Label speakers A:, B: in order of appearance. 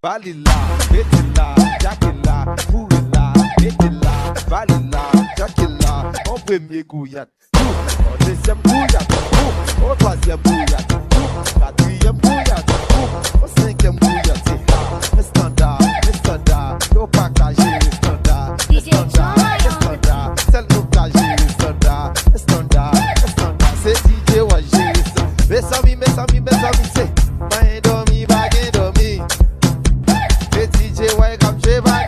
A: Valila, Betila, Jacquilla, Fouilla, Betila, Valila, Jacquilla, on peut mieux gouillat. Au deuxième gouillat, au troisième gouillat, au quatrième gouillat, au cinquième gouillat. Le standard, nos packages, le standard, le standard, c'est le pacage, le standard, le standard, c'est DJ Wajé. Mes amis, c'est. Dormi, DJ Way comme je vais.